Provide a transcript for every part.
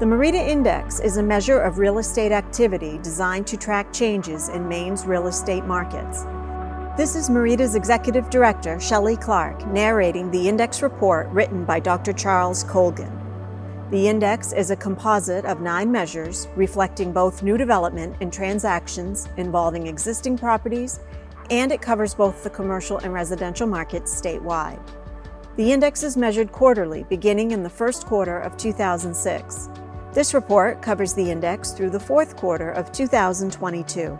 The MEREDA Index is a measure of real estate activity designed to track changes in Maine's real estate markets. This is MEREDA's Executive Director, Shelley Clark, narrating the index report written by Dr. Charles Colgan. The index is a composite of 9 measures reflecting both new development and transactions involving existing properties, and it covers both the commercial and residential markets statewide. The index is measured quarterly, beginning in the first quarter of 2006. This report covers the index through the fourth quarter of 2022.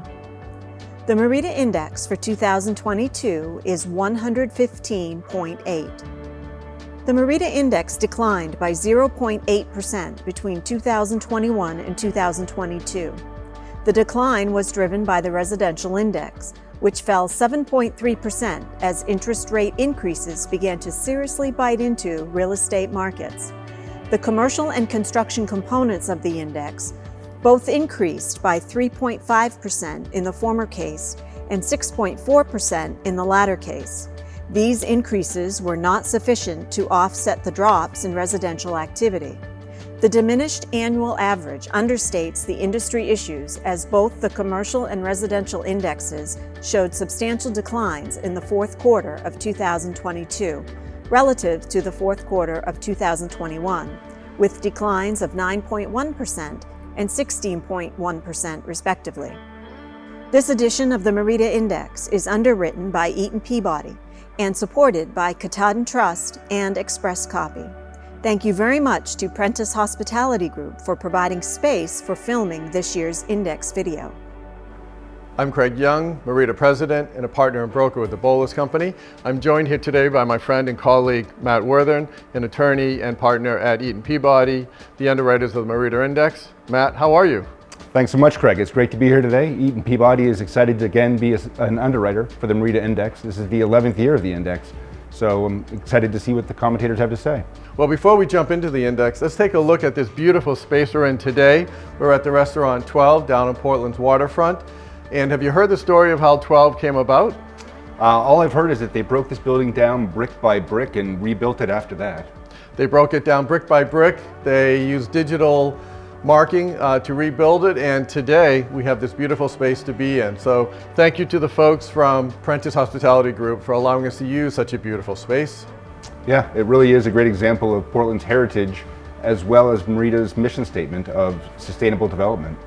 The MEREDA Index for 2022 is 115.8. The MEREDA Index declined by 0.8% between 2021 and 2022. The decline was driven by the residential index, which fell 7.3% as interest rate increases began to seriously bite into real estate markets. The commercial and construction components of the index both increased by 3.5% in the former case and 6.4% in the latter case. These increases were not sufficient to offset the drops in residential activity. The diminished annual average understates the industry issues, as both the commercial and residential indexes showed substantial declines in the fourth quarter of 2022 relative to the fourth quarter of 2021, with declines of 9.1% and 16.1% respectively. This edition of the MEREDA Index is underwritten by Eaton Peabody and supported by Katahdin Trust and Express Copy. Thank you very much to Prentice Hospitality Group for providing space for filming this year's index video. I'm Craig Young, MEREDA President and a partner and broker with the Bolus Company. I'm joined here today by my friend and colleague Matt Worthern, an attorney and partner at Eaton Peabody, the underwriters of the MEREDA Index. Matt, how are you? Thanks so much, Craig. It's great to be here today. Eaton Peabody is excited to again be an underwriter for the MEREDA Index. This is the 11th year of the index, so I'm excited to see what the commentators have to say. Well, before we jump into the index, let's take a look at this beautiful space we're in today. We're at the restaurant 12 down on Portland's waterfront. And have you heard the story of how 12 came about? All I've heard is that they broke this building down brick by brick and rebuilt it after that. They broke it down brick by brick. They used digital marking to rebuild it, and today we have this beautiful space to be in. So thank you to the folks from Prentice Hospitality Group for allowing us to use such a beautiful space. Yeah, it really is a great example of Portland's heritage as well as MEREDA's mission statement of sustainable development.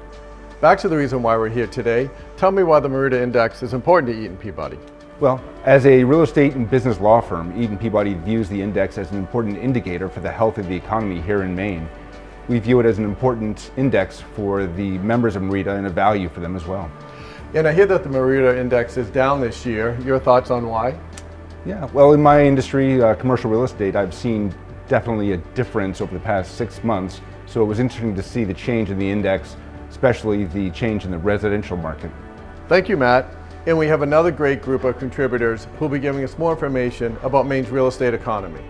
Back to the reason why we're here today. Tell me why the MEREDA Index is important to Eaton Peabody. Well, as a real estate and business law firm, Eaton Peabody views the index as an important indicator for the health of the economy here in Maine. We view it as an important index for the members of MEREDA and a value for them as well. And I hear that the MEREDA Index is down this year. Your thoughts on why? Yeah, well, in my industry, commercial real estate, I've seen definitely a difference over the past 6 months. So it was interesting to see the change in the index, especially the change in the residential market. Thank you, Matt. And we have another great group of contributors who will be giving us more information about Maine's real estate economy.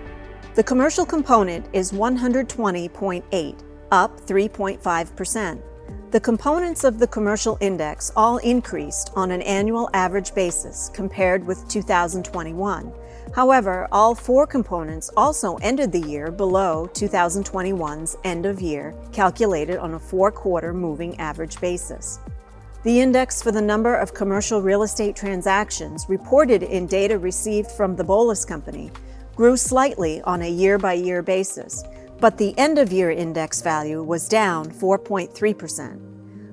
The commercial component is 120.8, up 3.5%. The components of the commercial index all increased on an annual average basis compared with 2021. However, all 4 components also ended the year below 2021's end of year, calculated on a 4-quarter moving average basis. The index for the number of commercial real estate transactions reported in data received from the Bolus Company grew slightly on a year-by-year basis, but the end-of-year index value was down 4.3%.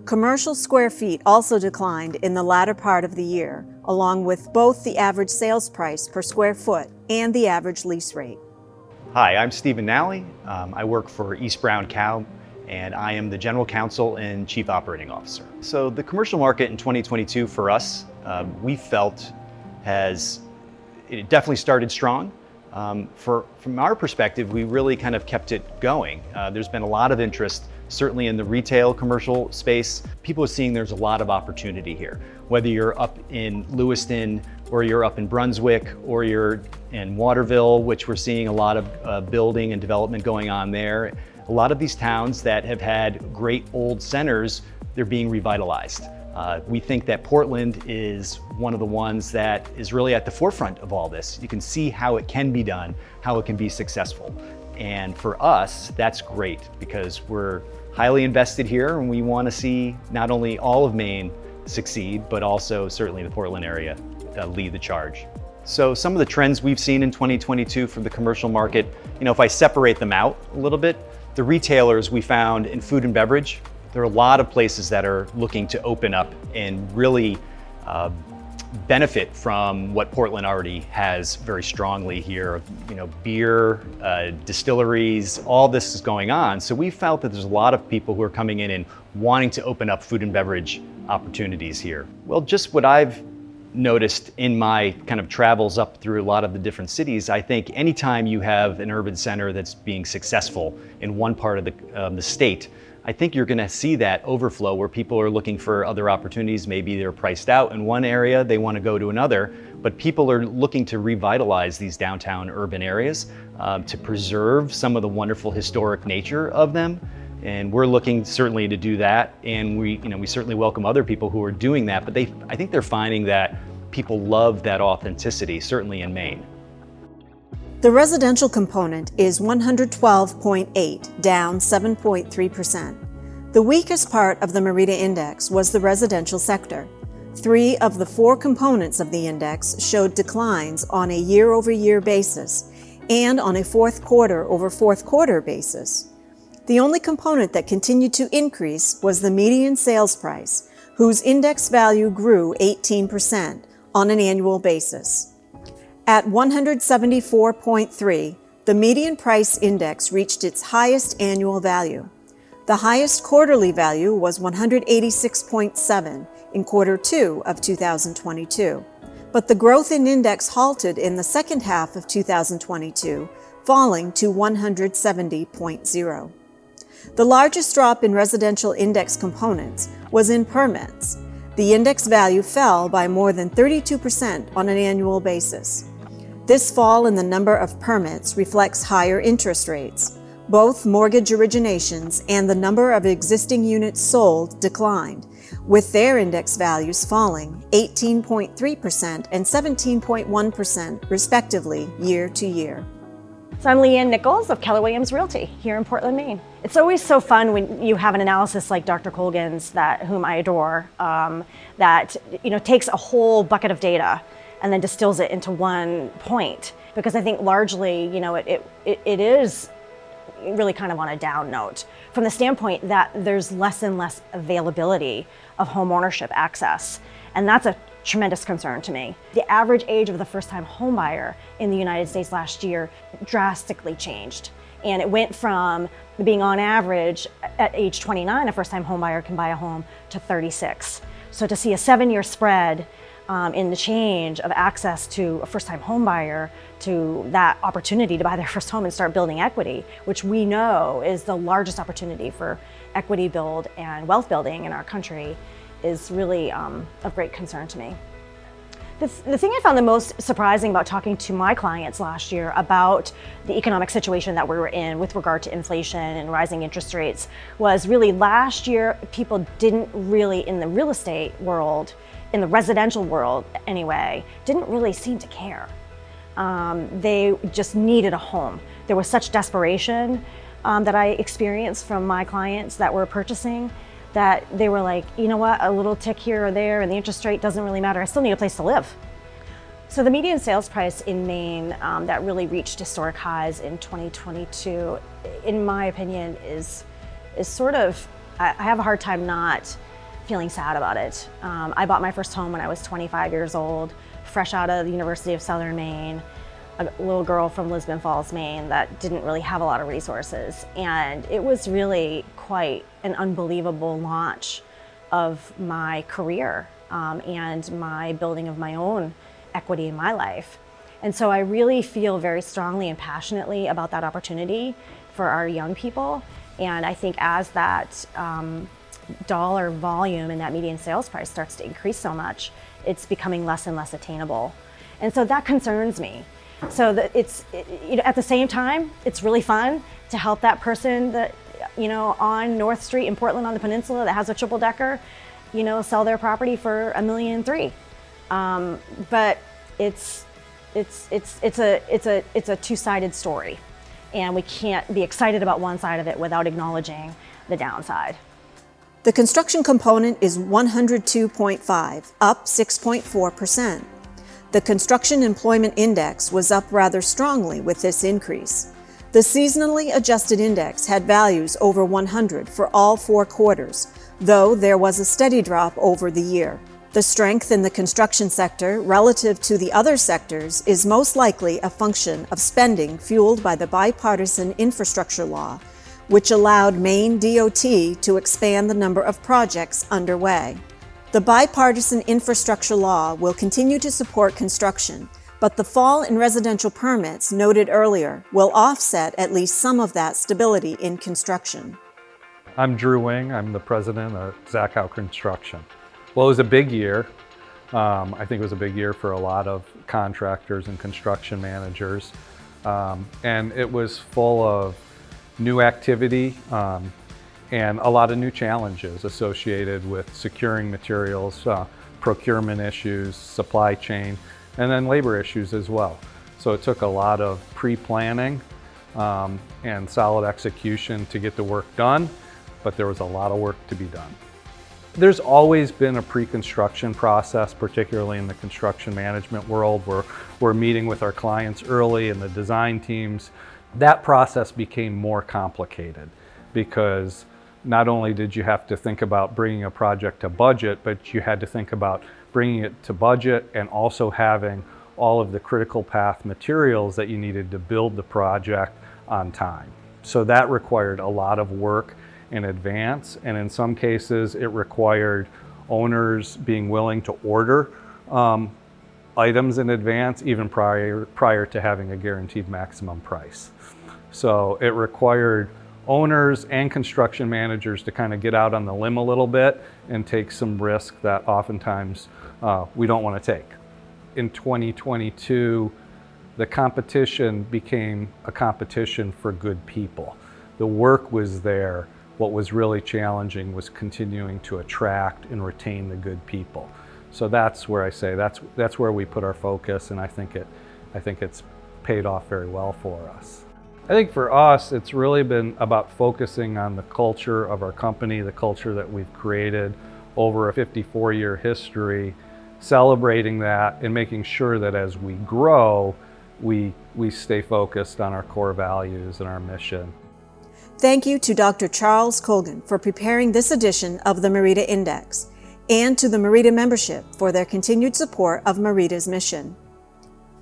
Commercial square feet also declined in the latter part of the year, along with both the average sales price per square foot and the average lease rate. Hi, I'm Stephen Nally. I work for East Brown Cow, and I am the General Counsel and Chief Operating Officer. So the commercial market in 2022 for us, we felt it definitely started strong. From our perspective, we really kind of kept it going. There's been a lot of interest, certainly in the retail commercial space. People are seeing there's a lot of opportunity here. Whether you're up in Lewiston, or you're up in Brunswick, or you're in Waterville, which we're seeing a lot of building and development going on there. A lot of these towns that have had great old centers, they're being revitalized. We think that Portland is one of the ones that is really at the forefront of all this. You can see how it can be done, how it can be successful. And for us, that's great because we're highly invested here and we want to see not only all of Maine succeed, but also certainly the Portland area lead the charge. So some of the trends we've seen in 2022 from the commercial market, if I separate them out a little bit, the retailers we found in food and beverage, there are a lot of places that are looking to open up and really benefit from what Portland already has very strongly here. Beer, distilleries, all this is going on. So we felt that there's a lot of people who are coming in and wanting to open up food and beverage opportunities here. Well, just what I've noticed in my kind of travels up through a lot of the different cities, I think anytime you have an urban center that's being successful in one part of the state, I think you're going to see that overflow where people are looking for other opportunities. Maybe they're priced out in one area, they want to go to another, but people are looking to revitalize these downtown urban areas to preserve some of the wonderful historic nature of them. And we're looking certainly to do that. And we certainly welcome other people who are doing that, but I think they're finding that people love that authenticity, certainly in Maine. The residential component is 112.8, down 7.3%. The weakest part of the MEREDA Index was the residential sector. 3 of the 4 components of the index showed declines on a year-over-year basis and on a fourth quarter over fourth quarter basis. The only component that continued to increase was the median sales price, whose index value grew 18% on an annual basis. At 174.3, the median price index reached its highest annual value. The highest quarterly value was 186.7 in quarter 2 of 2022, but the growth in index halted in the second half of 2022, falling to 170.0. The largest drop in residential index components was in permits. The index value fell by more than 32% on an annual basis. This fall in the number of permits reflects higher interest rates. Both mortgage originations and the number of existing units sold declined, with their index values falling 18.3% and 17.1% respectively year to year. So I'm Leanne Nichols of Keller Williams Realty here in Portland, Maine. It's always so fun when you have an analysis like Dr. Colgan's, whom I adore, that takes a whole bucket of data and then distills it into one point. Because I think largely, it is really kind of on a down note from the standpoint that there's less and less availability of home ownership access. And that's a tremendous concern to me. The average age of the first-time homebuyer in the United States last year drastically changed. And it went from being on average at age 29, a first-time homebuyer can buy a home, to 36. So to see a 7-year spread in the change of access to a first-time homebuyer to that opportunity to buy their first home and start building equity, which we know is the largest opportunity for equity build and wealth building in our country, is really of great concern to me. The thing I found the most surprising about talking to my clients last year about the economic situation that we were in with regard to inflation and rising interest rates was really last year people didn't really, in the real estate world, in the residential world anyway, didn't really seem to care. They just needed a home. There was such desperation that I experienced from my clients that were purchasing, that they were like, you know what, a little tick here or there and the interest rate doesn't really matter, I still need a place to live. So the median sales price in Maine that really reached historic highs in 2022, in my opinion, is sort of, I have a hard time not feeling sad about it. I bought my first home when I was 25 years old, fresh out of the University of Southern Maine, a little girl from Lisbon Falls, Maine, that didn't really have a lot of resources. And it was really quite an unbelievable launch of my career and my building of my own equity in my life. And so I really feel very strongly and passionately about that opportunity for our young people. And I think as that dollar volume and that median sales price starts to increase so much, it's becoming less and less attainable. And so that concerns me. So that at the same time, it's really fun to help that person that, on North Street in Portland on the peninsula that has a triple decker, sell their property for $1.3 million. But it's a two-sided story. and we can't be excited about one side of it without acknowledging the downside. The construction component is 102.5, up 6.4%. The Construction Employment Index was up rather strongly with this increase. The seasonally adjusted index had values over 100 for all 4 quarters, though there was a steady drop over the year. The strength in the construction sector relative to the other sectors is most likely a function of spending fueled by the bipartisan infrastructure law, which allowed Maine DOT to expand the number of projects underway. The bipartisan infrastructure law will continue to support construction, but the fall in residential permits noted earlier will offset at least some of that stability in construction. I'm Drew Wing. I'm the president of Zach Howe Construction. Well, it was a big year. I think it was a big year for a lot of contractors and construction managers. And it was full of new activity and a lot of new challenges associated with securing materials, procurement issues, supply chain, and then labor issues as well. So it took a lot of pre-planning and solid execution to get the work done, but there was a lot of work to be done. There's always been a pre-construction process, particularly in the construction management world, where we're meeting with our clients early and the design teams. That process became more complicated because not only did you have to think about bringing a project to budget, but you had to think about bringing it to budget and also having all of the critical path materials that you needed to build the project on time. So that required a lot of work in advance, and in some cases it required owners being willing to order items in advance even prior to having a guaranteed maximum price. So it required owners and construction managers to kind of get out on the limb a little bit and take some risk that oftentimes we don't want to take. In 2022, the competition became a competition for good people. The work was there. What was really challenging was continuing to attract and retain the good people. So that's where I say that's where we put our focus, and I think it's paid off very well for us. I think for us, it's really been about focusing on the culture of our company, the culture that we've created over a 54-year history, celebrating that and making sure that as we grow, we stay focused on our core values and our mission. Thank you to Dr. Charles Colgan for preparing this edition of the MEREDA Index, and to the MEREDA membership for their continued support of MEREDA's mission.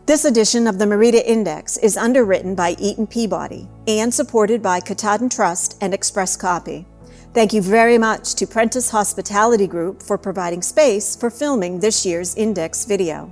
This edition of the MEREDA Index is underwritten by Eaton Peabody and supported by Katahdin Trust and Express Copy. Thank you very much to Prentice Hospitality Group for providing space for filming this year's Index video.